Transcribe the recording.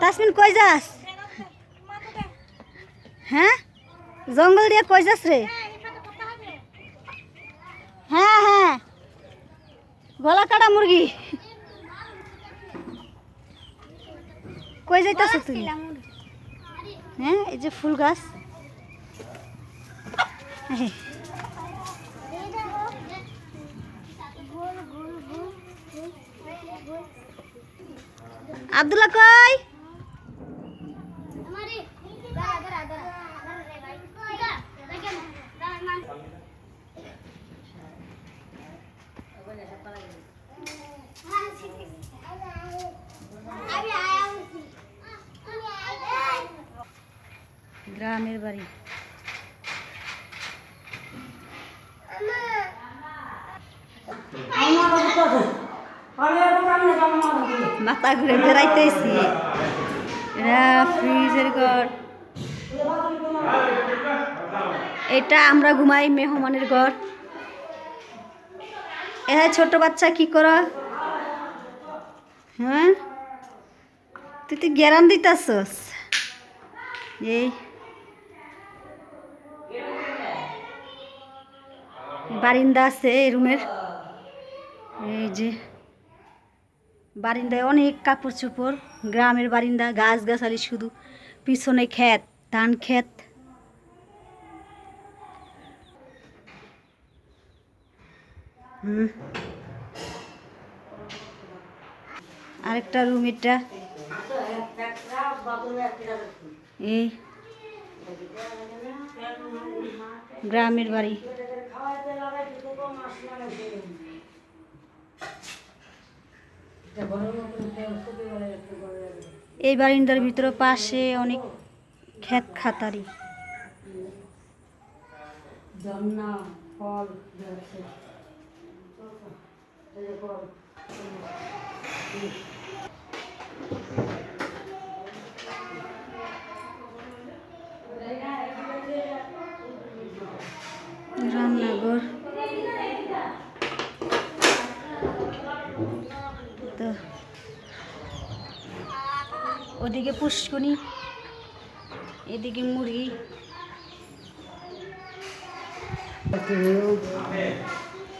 তাসমিন কই যাস? হ্যাঁ জঙ্গল দিয়ে কই যাস রে? হ্যাঁ হ্যাঁ গলা কাটা মুরগি। কই যাইতাছ তুই? হ্যাঁ এই যে ফুল গাছ। আব্দুল্লাহ কই? গ্রামের বাড়ি। মাথা ঘুরে বেড়াইতেছি। এরা ফ্রিজের ঘর, এটা আমরা ঘুমাই মেহমানের ঘর। হ্যাঁ ছোট বাচ্চা কি করা? হ্যাঁ তুই তো গ্যারান দিতাছস। এই বারিন্দা আছে এই রুমের। এই যে বারিন্দায় অনেক কাপড় চোপড়। গ্রামের বারিন্দা, গাছ গাছালি শুধু, পিছনে ক্ষেত, ধান ক্ষেত। আরেকটা রুম এটা। এই গ্রামের বাড়ি। এই বারিন্দার ভিতরে পাশে অনেক ক্ষেত খাতারি। রান্নাঘর তো ওদিকে পুষ্কুনি, এদিকে মুরগি।